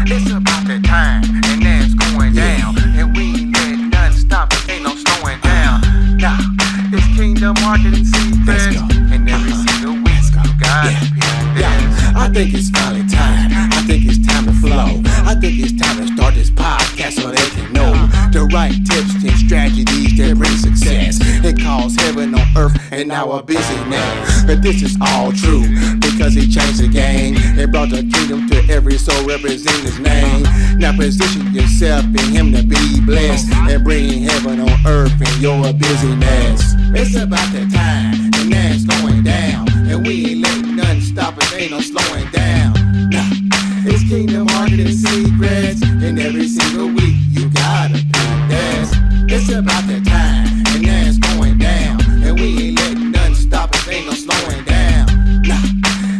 It's about that time, and now it's going down. And we ain't letting nothing stop us, ain't no slowing down. Now, it's Kingdom Marketing Secrets. And every single week, you gotta be there. I think it's finally time. I think it's time to flow. I think it's time to start this podcast so they can know the right tips and strategies that bring success. It calls heaven on earth and our busyness. But this is all true because he changed the game and brought the kingdom to every soul representing his name. Now position yourself in him to be blessed and bring heaven on earth in your busyness. It's about that time and now it's going down. And we ain't letting nothing stop us, ain't no slowing down. Nah, it's Kingdom Marketing Secrets, and every single week you gotta be this. It's about that time, and now it's going down. And we ain't letting nothing stop us, ain't no slowing down. Nah,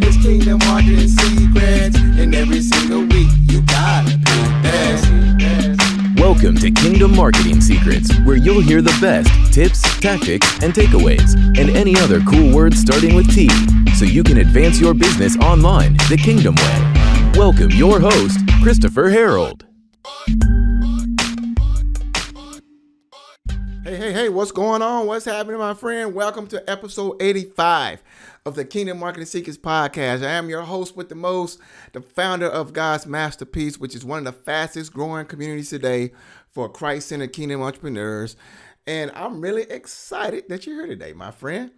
it's Kingdom Marketing Secrets, and every single week you gotta be this. Welcome to Kingdom Marketing Secrets, where you'll hear the best tips, tactics, and takeaways, and any other cool words starting with T, so you can advance your business online the Kingdom way. Welcome your host, Christopher Harold. Hey, what's going on? What's happening, my friend? Welcome to episode 85 of the Kingdom Marketing Secrets podcast. I am your host with the most, the founder of God's Masterpiece, which is one of the fastest growing communities today for Christ-centered kingdom entrepreneurs. And I'm really excited that you're here today, my friend.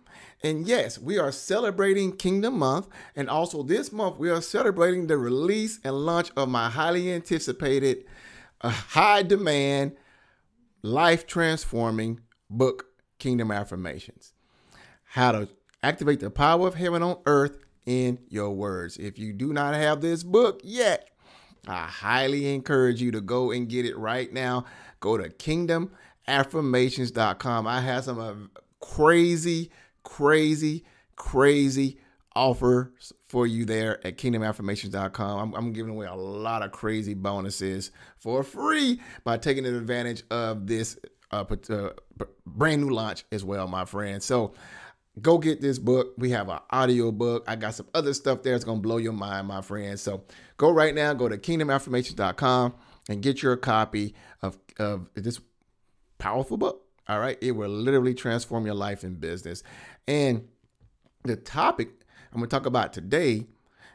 And yes, we are celebrating Kingdom Month. And also this month, we are celebrating the release and launch of my highly anticipated, high demand, life-transforming book, Kingdom Affirmations. How to activate the power of heaven on earth in your words. If you do not have this book yet, I highly encourage you to go and get it right now. Go to kingdomaffirmations.com. I have some crazy offers for you there at kingdomaffirmations.com. I'm giving away a lot of crazy bonuses for free by taking advantage of this brand new launch as well, my friend. So go get this book. We have an audio book. I got some other stuff there that's going to blow your mind, my friend. So go right now, go to kingdomaffirmations.com and get your copy of this powerful book. All right. It will literally transform your life and business. And the topic I'm going to talk about today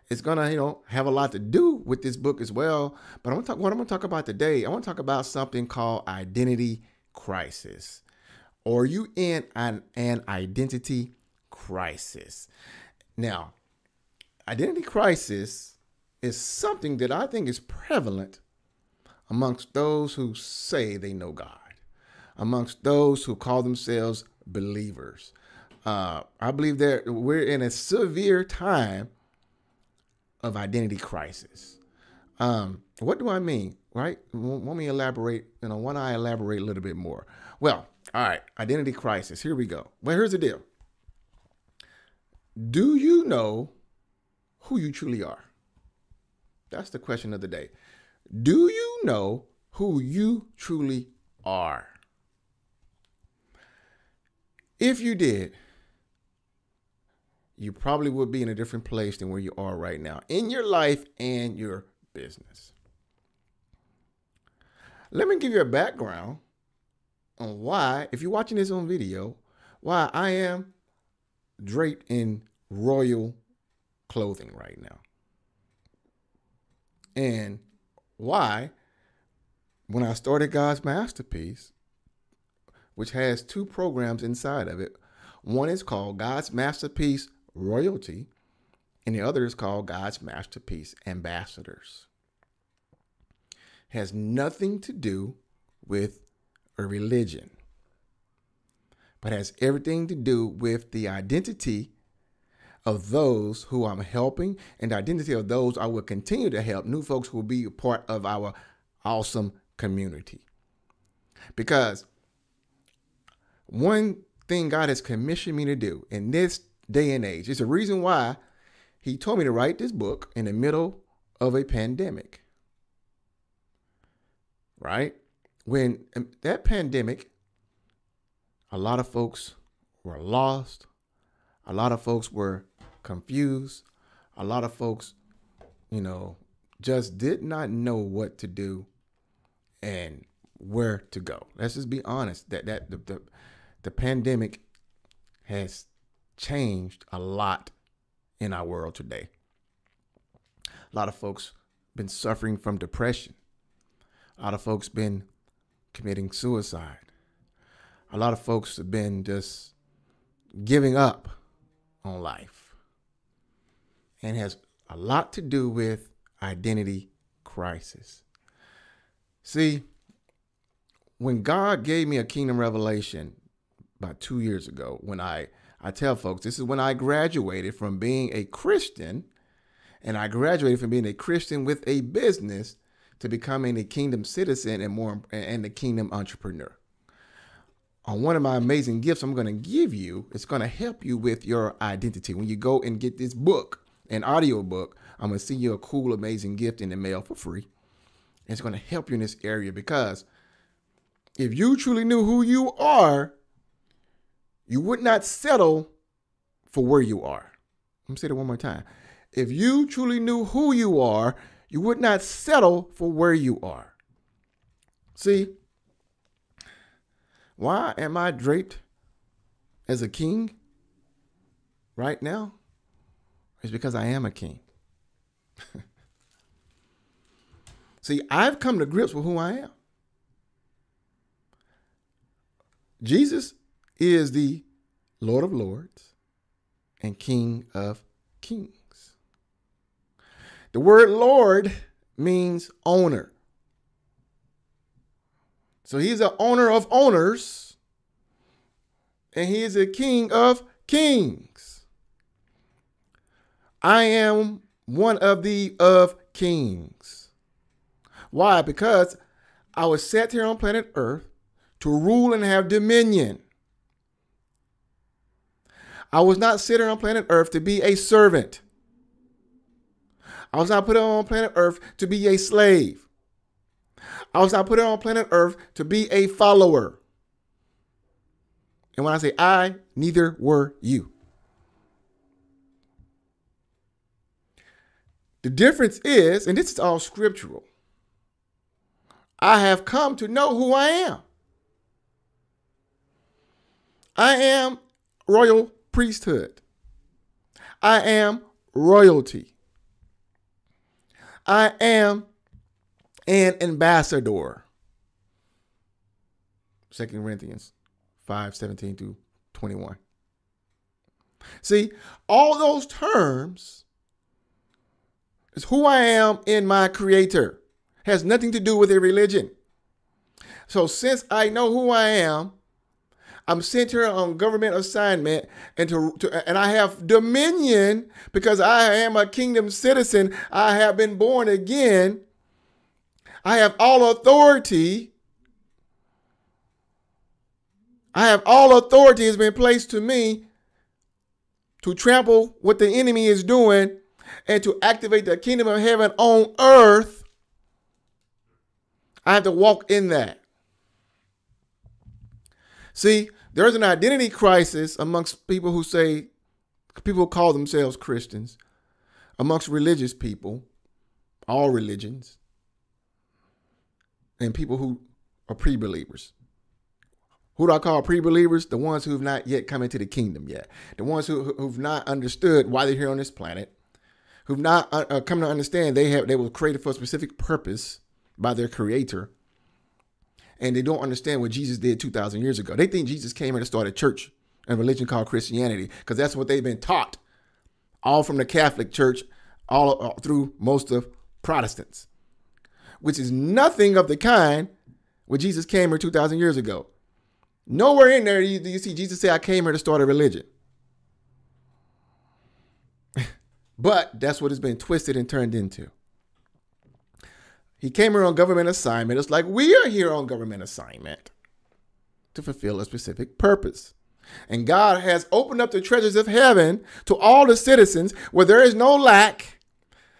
is going to, have a lot to do with this book as well. But what I'm going to talk about today, I want to talk about something called identity crisis. Or you in an identity crisis. Now, identity crisis is something that I think is prevalent amongst those who say they know God, amongst those who call themselves believers. I believe that we're in a severe time of identity crisis. What do I mean? Right? Want me to elaborate? Want I elaborate a little bit more? Well, all right. Identity crisis. Here we go. Well, here's the deal. Do you know who you truly are? That's the question of the day. Do you know who you truly are? If you did, you probably would be in a different place than where you are right now in your life and your business. Let me give you a background on why, if you're watching this on video, why I am draped in royal clothing right now. And why, when I started God's Masterpiece, which has two programs inside of it, one is called God's Masterpiece Royalty, and the other is called God's Masterpiece Ambassadors. Has nothing to do with a religion, but has everything to do with the identity of those who I'm helping and the identity of those I will continue to help, new folks who will be a part of our awesome community. Because one thing God has commissioned me to do in this day and age, it's a reason why he told me to write this book in the middle of a pandemic. Right? When that pandemic, a lot of folks were lost. A lot of folks were confused. A lot of folks, just did not know what to do and where to go. Let's just be honest that the pandemic has changed a lot in our world today. A lot of folks been suffering from depression. A lot of folks been committing suicide. A lot of folks have been just giving up on life, and has a lot to do with identity crisis. See, when God gave me a kingdom revelation about 2 years ago, when I tell folks, this is when I graduated from being a Christian, and I graduated from being a Christian with a business to becoming a kingdom citizen and a kingdom entrepreneur. On one of my amazing gifts I'm going to give you, it's going to help you with your identity. When you go and get this book, an audio book, I'm going to send you a cool, amazing gift in the mail for free. It's going to help you in this area, because if you truly knew who you are, you would not settle for where you are. Let me say that one more time. If you truly knew who you are, you would not settle for where you are. See, why am I draped as a king right now? It's because I am a king. See, I've come to grips with who I am. Jesus is the Lord of Lords and King of Kings. The word Lord means owner. So he's the owner of owners, and he is a king of kings. I am one of the kings. Why? Because I was set here on planet Earth to rule and have dominion. I was not set here on planet Earth to be a servant. I was not put on planet Earth to be a slave. I was not put on planet Earth to be a follower. And when I say I, neither were you. The difference is, and this is all scriptural, I have come to know who I am. I am royal priesthood. I am royalty. I am an ambassador. 2 Corinthians 5:17-21. See, all those terms is who I am in my Creator. Has nothing to do with a religion. So since I know who I am, I'm sent here on government assignment, and I have dominion because I am a kingdom citizen. I have been born again. I have all authority. All authority has been placed to me to trample what the enemy is doing and to activate the kingdom of heaven on earth. I have to walk in that. See, there's an identity crisis amongst people who call themselves Christians, amongst religious people, all religions, and people who are pre-believers. Who do I call pre-believers? The ones who have not yet come into the kingdom yet. The ones who've not understood why they're here on this planet, who've not come to understand they were created for a specific purpose by their Creator. And they don't understand what Jesus did 2,000 years ago. They think Jesus came here to start a church and religion called Christianity, because that's what they've been taught, all from the Catholic Church, all through most of Protestants, which is nothing of the kind when Jesus came here 2,000 years ago. Nowhere in there do you see Jesus say, I came here to start a religion. But that's what it's been twisted and turned into. He came here on government assignment. It's like we are here on government assignment to fulfill a specific purpose. And God has opened up the treasures of heaven to all the citizens where there is no lack.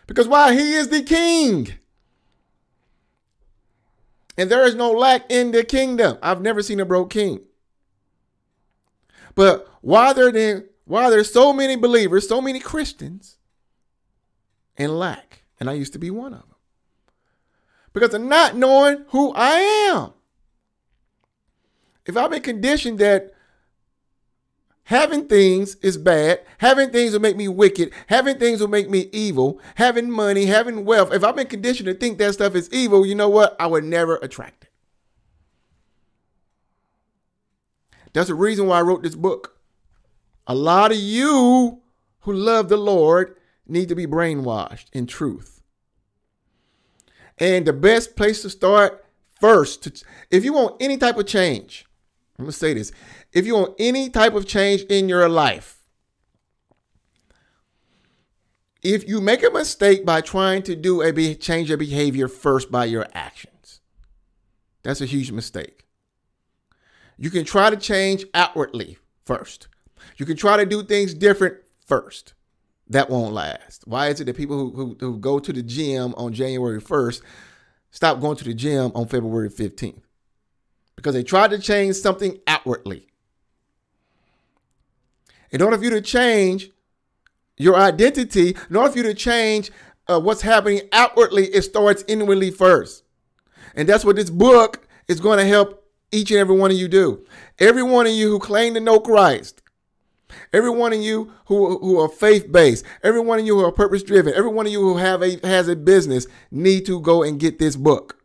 Because why? He is the king. And there is no lack in the kingdom. I've never seen a broke king. But why there's so many believers, so many Christians in lack, and I used to be one of them. because of not knowing who I am. If I've been conditioned that having things is bad, having things will make me wicked, having things will make me evil, having money, having wealth, if I've been conditioned to think that stuff is evil, you know what? I would never attract it. That's the reason why I wrote this book. A lot of you who love the Lord need to be brainwashed in truth. And the best place to start first, if you want any type of change, I'm going to say this. If you want any type of change in your life, if you make a mistake by trying to change your behavior first by your actions, that's a huge mistake. You can try to change outwardly first. You can try to do things different first. That won't last. Why is it that people who go to the gym on January 1st stop going to the gym on February 15th? Because they tried to change something outwardly. In order for you to change your identity, in order for you to change what's happening outwardly, it starts inwardly first. And that's what this book is going to help each and every one of you do. Every one of you who claim to know Christ, every one of you who are faith-based, every one of you who are purpose-driven, every one of you who has a business need to go and get this book.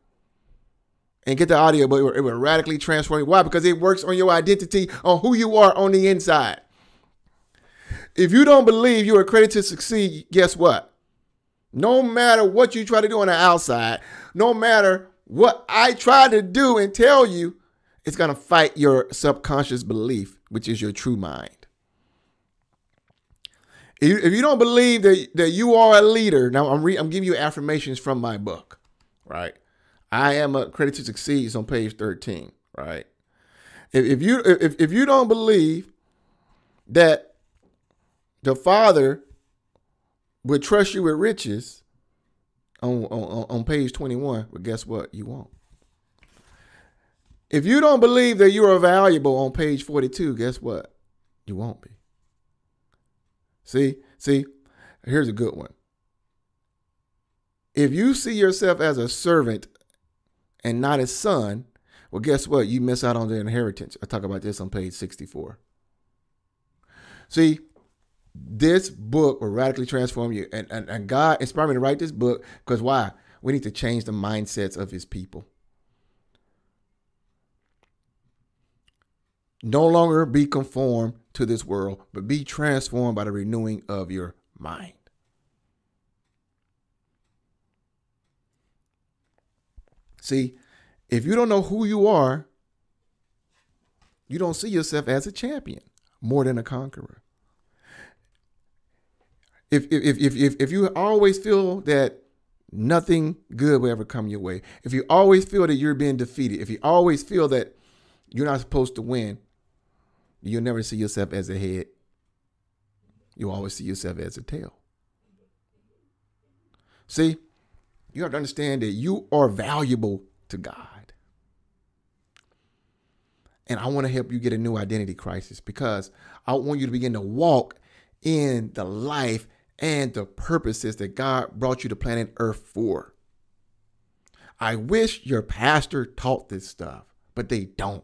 And get the audio, but it will radically transform you. Why? Because it works on your identity, on who you are on the inside. If you don't believe you are created to succeed, guess what? No matter what you try to do on the outside, no matter what I try to do and tell you, it's going to fight your subconscious belief, which is your true mind. If you don't believe that you are a leader, now I'm giving you affirmations from my book, right? I am created to succeed. It's on page 13, right? If you don't believe that the Father would trust you with riches on page 21, well, guess what? You won't. If you don't believe that you are valuable on page 42, guess what? You won't be. See, here's a good one. If you see yourself as a servant and not a son, well, guess what? You miss out on the inheritance. I talk about this on page 64. See, this book will radically transform you. And God inspired me to write this book because why? We need to change the mindsets of his people. No longer be conformed to this world, but be transformed by the renewing of your mind. See, if you don't know who you are, you don't see yourself as a champion more than a conqueror. If you always feel that nothing good will ever come your way, if you always feel that you're being defeated, if you always feel that you're not supposed to win, you'll never see yourself as a head. You always see yourself as a tail. See, you have to understand that you are valuable to God. And I want to help you get a new identity crisis because I want you to begin to walk in the life and the purposes that God brought you to planet Earth for. I wish your pastor taught this stuff, but they don't.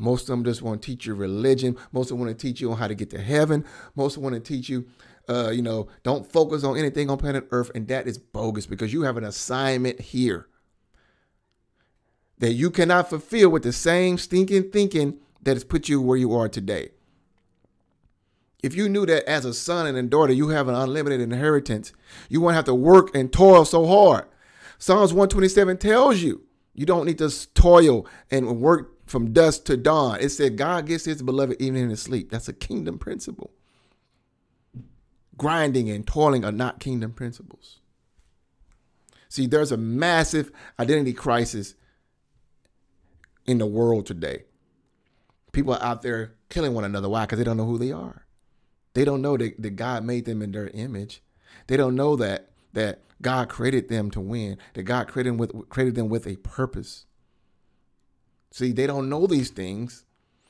Most of them just want to teach you religion. Most of them want to teach you on how to get to heaven. Most of them want to teach you, don't focus on anything on planet Earth. And that is bogus because you have an assignment here that you cannot fulfill with the same stinking thinking that has put you where you are today. If you knew that as a son and a daughter, you have an unlimited inheritance, you won't have to work and toil so hard. Psalms 127 tells you you don't need to toil and work from dusk to dawn. It said God gets his beloved even in his sleep. That's a kingdom principle. Grinding and toiling are not kingdom principles. See, there's a massive identity crisis in the world today. People are out there killing one another. Why? Because they don't know who they are. They don't know that God made them in their image. They don't know that God created them to win, that God created them with a purpose. See, they don't know these things,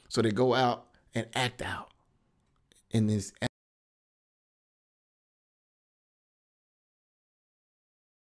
so they go out and act out in this